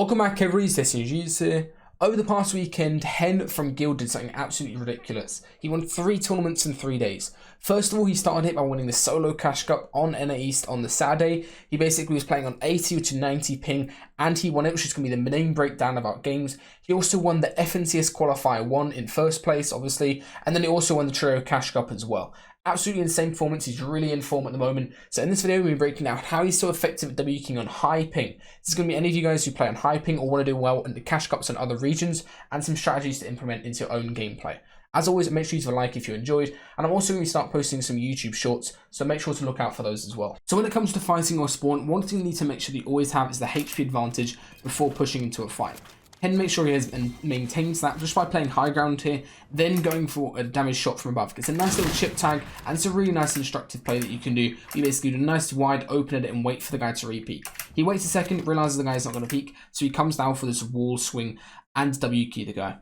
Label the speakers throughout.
Speaker 1: Welcome back everybody, it's DestinysJesus here. Over the past weekend, Hen from Guild did something absolutely ridiculous. He won 3 tournaments in 3 days. First of all, he started it by winning the solo cash cup on NA East on the Saturday. He basically was playing on 80 to 90 ping and he won it, which is going to be the main breakdown of our games. He also won the FNCS qualifier 1 in first place, obviously, and then he also won the trio cash cup as well. Absolutely insane performance. He's really in form at the moment. So in this video, we'll be breaking down how he's so effective at W King on high ping. This is going to be any of you guys who play on high ping or want to do well in the cash cups and other regions, and some strategies to implement into your own gameplay. As always, make sure you leave a like if you enjoyed, and I'm also going to start posting some YouTube shorts, so make sure to look out for those as well. So when it comes to fighting or spawn, one thing you need to make sure that you always have is the HP advantage before pushing into a fight. Hen makes sure he has and maintains that just by playing high ground here, then going for a damage shot from above. It's a nice little chip tag, and it's a really nice instructive play that you can do. You basically do a nice wide open edit and wait for the guy to re-peek. He waits a second, realizes the guy's not going to peek, so he comes down for this wall swing and W key the guy.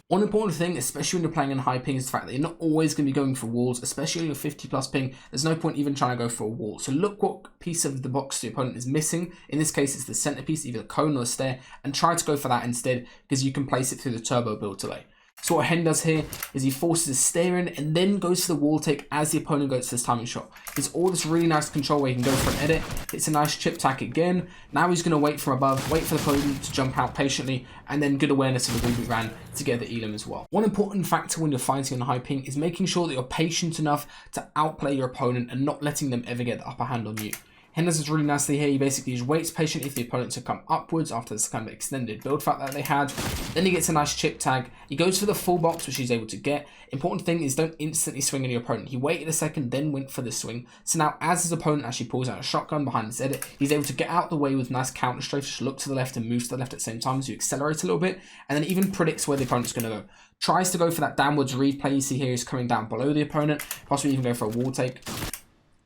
Speaker 1: One important thing, especially when you're playing in high ping, is the fact that you're not always going to be going for walls, especially on your 50 plus ping. There's no point even trying to go for a wall. So look what piece of the box the opponent is missing. In this case, it's the centerpiece, either the cone or the stair, and try to go for that instead, because you can place it through the turbo build delay. So what Hen does here is he forces a stair in and then goes for the wall take as the opponent goes for this timing shot. It's all this really nice control where he can go for an edit. It's a nice chip tack again. Now he's going to wait from above, wait for the opponent to jump out patiently, and then good awareness of the movement ran to get the elim as well. One important factor when you're fighting on high ping is making sure that you're patient enough to outplay your opponent and not letting them ever get the upper hand on you. Hen does this really nicely here. He basically just waits patiently for the opponent to come upwards after this kind of extended build fact that they had. Then he gets a nice chip tag. He goes for the full box, which he's able to get. Important thing is don't instantly swing on your opponent. He waited a second, then went for the swing. So now as his opponent actually pulls out a shotgun behind his edit, he's able to get out the way with nice counter strafe, just look to the left and move to the left at the same time, so you accelerate a little bit, and then even predicts where the opponent's going to go. Tries to go for that downwards replay. You see here he's coming down below the opponent, possibly even go for a wall take.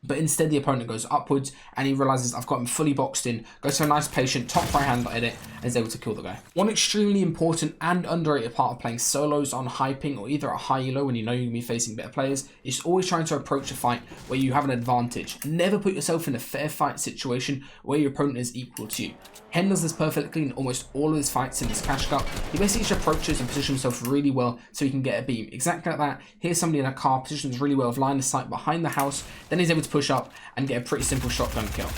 Speaker 1: But instead the opponent goes upwards and he realizes I've got him fully boxed in, goes for a nice patient top right hand edit and is able to kill the guy. One extremely important and underrated part of playing solos on high ping or either a high elo when you know you're going to be facing better players is always trying to approach a fight where you have an advantage. Never put yourself in a fair fight situation where your opponent is equal to you. Hen does this perfectly in almost all of his fights in his cash cup. He basically just approaches and positions himself really well so he can get a beam. Exactly like that. Here's somebody in a car, positions really well with line of sight behind the house, then he's able to push up and get a pretty simple shotgun kill.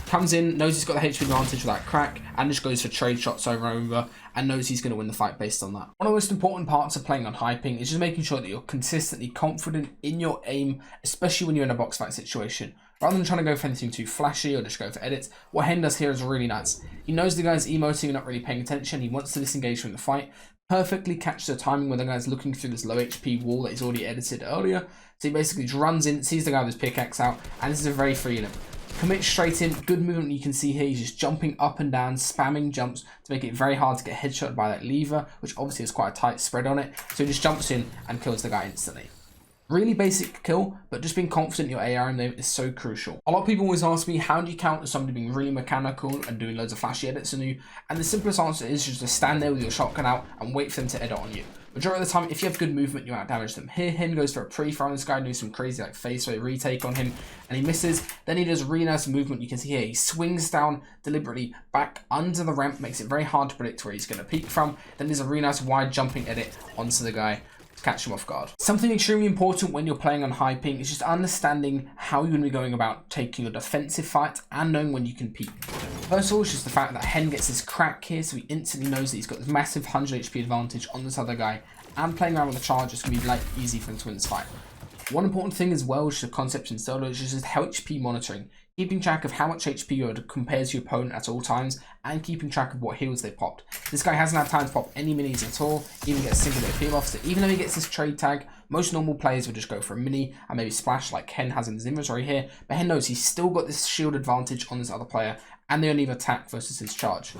Speaker 1: Comes in, knows he's got the HP advantage with that crack, and just goes for trade shots over and over, and knows he's going to win the fight based on that. One of the most important parts of playing on high ping is just making sure that you're consistently confident in your aim, especially when you're in a box fight situation. Rather than trying to go for anything too flashy or just go for edits, what Hen does here is really nice. He knows the guy's emoting and not really paying attention, he wants to disengage from the fight, perfectly catches the timing where the guy's looking through this low HP wall that he's already edited earlier. So he basically just runs in, sees the guy with his pickaxe out, and this is a very free elim. Commit straight in, good movement you can see here, he's just jumping up and down, spamming jumps to make it very hard to get headshot by that lever, which obviously has quite a tight spread on it. So he just jumps in and kills the guy instantly. Really basic kill, but just being confident in your AR name is so crucial. A lot of people always ask me, how do you counter somebody being really mechanical and doing loads of flashy edits on you? And the simplest answer is just to stand there with your shotgun out and wait for them to edit on you. Majority of the time, if you have good movement, you outdamage them. Here, Hen goes for a pre-fire on this guy, doing some crazy like face rate retake on him, and he misses. Then he does a really nice movement. You can see here, he swings down deliberately back under the ramp, makes it very hard to predict where he's going to peek from. Then there's a really nice wide jumping edit onto the guy, catch him off guard. Something extremely important when you're playing on high ping is just understanding how you're going to be going about taking a defensive fight and knowing when you can peek. First of all, it's just the fact that Hen gets this crack here, so he instantly knows that he's got this massive 100 HP advantage on this other guy, and playing around with the charge is going to be like easy for him to win this fight. One important thing as well, which is a concept in solo, is just HP monitoring. Keeping track of how much HP you would compare to your opponent at all times, and keeping track of what heals they popped. This guy hasn't had time to pop any minis at all, even get a single bit of heal off, so even though he gets this trade tag, most normal players would just go for a mini and maybe splash like Hen has in his inventory here, but Hen knows he's still got this shield advantage on this other player, and they only have attack versus his charge.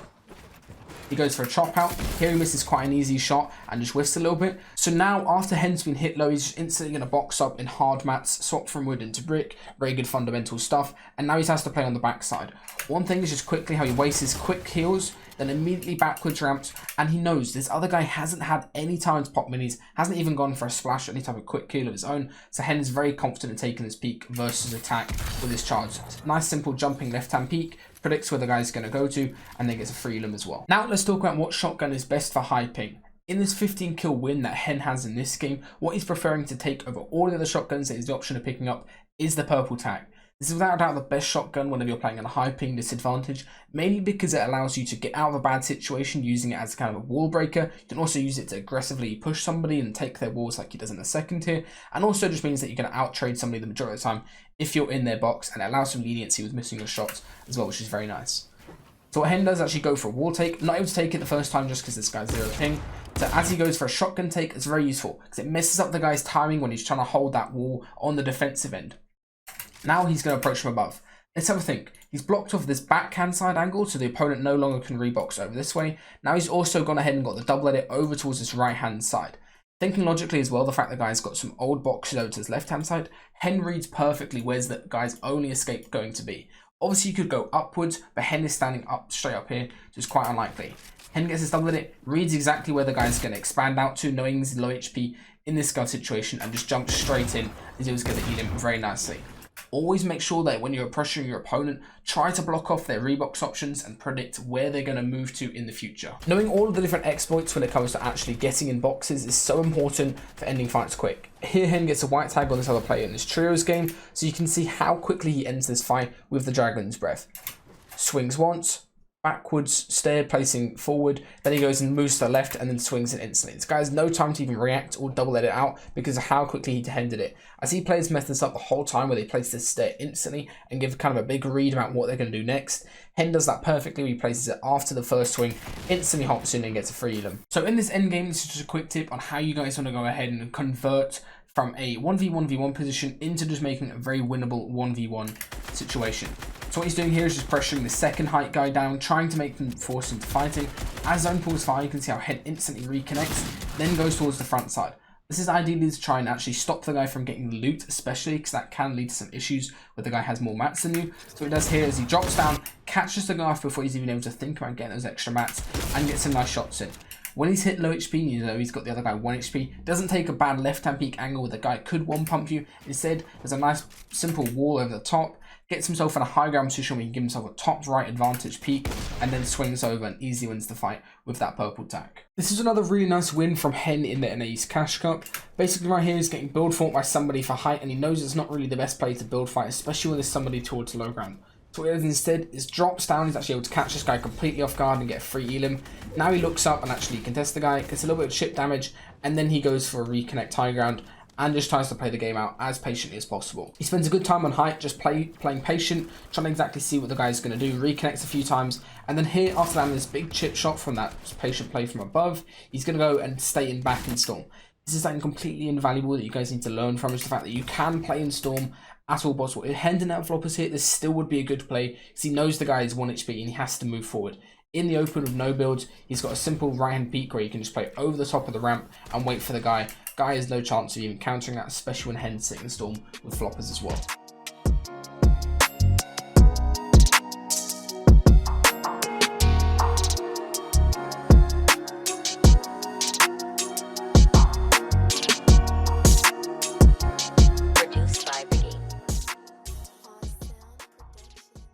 Speaker 1: He goes for a chop out. Here he misses quite an easy shot and just whiffs a little bit. So now after Hen's been hit low, he's just instantly going to box up in hard mats, swap from wood into brick, very good fundamental stuff. And now he has to play on the backside. One thing is just quickly how he wastes his quick heals, then immediately backwards ramps, and he knows this other guy hasn't had any time to pop minis, hasn't even gone for a splash or any type of quick kill of his own. So Hen is very confident in taking this peek versus attack with his charge. Nice simple jumping left hand peek, predicts where the guy's going to go to, and then gets a free limb as well. Now let's talk about what shotgun is best for high ping. In this 15 kill win that Hen has in this game, what he's preferring to take over all the other shotguns that is the option of picking up is the purple tag. This is without a doubt the best shotgun whenever you're playing on a high ping disadvantage, mainly because it allows you to get out of a bad situation using it as kind of a wall breaker. You can also use it to aggressively push somebody and take their walls like he does in the second tier, and also just means that you're going to out-trade somebody the majority of the time if you're in their box, and it allows some leniency with missing your shots as well, which is very nice. So what Hen does actually go for a wall take, not able to take it the first time just because this guy's 0 ping. So as he goes for a shotgun take, it's very useful because it messes up the guy's timing when he's trying to hold that wall on the defensive end. Now he's going to approach from above. Let's have a think. He's blocked off this backhand side angle, so the opponent no longer can rebox over this way. Now he's also gone ahead and got the double edit over towards this right hand side. Thinking logically as well, the fact that the guy's got some old boxes over to his left hand side, Hen reads perfectly where's the guy's only escape going to be. Obviously you could go upwards, but Hen is standing up straight up here, so it's quite unlikely. Hen gets his double edit, reads exactly where the guy's going to expand out to, knowing he's low HP in this gun situation, and just jumps straight in as he was going to eat him very nicely. Always make sure that when you're pressuring your opponent, try to block off their rebox options and predict where they're going to move to in the future. Knowing all of the different exploits when it comes to actually getting in boxes is so important for ending fights quick. Here Hen gets a white tag on this other player in this trios game, so you can see how quickly he ends this fight with the Dragon's Breath. Swings once, backwards, stair placing forward, then he goes and moves to the left and then swings it instantly. This guy has no time to even react or double edit out because of how quickly he ended it. As he players mess this up the whole time where they place this stair instantly and give kind of a big read about what they're going to do next. Hen does that perfectly. He places it after the first swing, instantly hops in and gets a free limb. So in this endgame, this is just a quick tip on how you guys want to go ahead and convert from a 1v1v1 position into just making a very winnable 1v1 situation. So what he's doing here is just pressuring the second height guy down, trying to make them force him to fighting. As zone pulls fire, you can see how Hen instantly reconnects, then goes towards the front side. This is ideally to try and actually stop the guy from getting loot, especially because that can lead to some issues where the guy has more mats than you. So what he does here is he drops down, catches the guy off before he's even able to think about getting those extra mats, and gets some nice shots in. When he's hit low HP, you know he's got the other guy 1 HP, doesn't take a bad left-hand peek angle where the guy could one-pump you. Instead, there's a nice simple wall over the top, gets himself in a high ground position where he can give himself a top right advantage peek, and then swings over and easily wins the fight with that purple tag. This is another really nice win from Hen in the NA's Cash Cup. Basically right here he's getting build fought by somebody for height, and he knows it's not really the best play to build fight, especially when there's somebody towards low ground. So what he does instead is drops down, he's actually able to catch this guy completely off guard and get a free elim. Now he looks up and actually contests the guy, gets a little bit of chip damage, and then he goes for a reconnect high ground and just tries to play the game out as patiently as possible. He spends a good time on height, just playing patient, trying to exactly see what the guy's going to do, reconnects a few times, and then here, after landing this big chip shot from that patient play from above, he's going to go and stay in back in Storm. This is something completely invaluable that you guys need to learn from, is the fact that you can play in Storm at all possible. If Hen didn't have floppers here, this still would be a good play, because he knows the guy is 1 HP and he has to move forward. In the open with no builds, he's got a simple right-hand peek where you can just play over the top of the ramp and wait for the guy. Guy has no chance of even countering that, especially when Hen's sitting in Storm with floppers as well.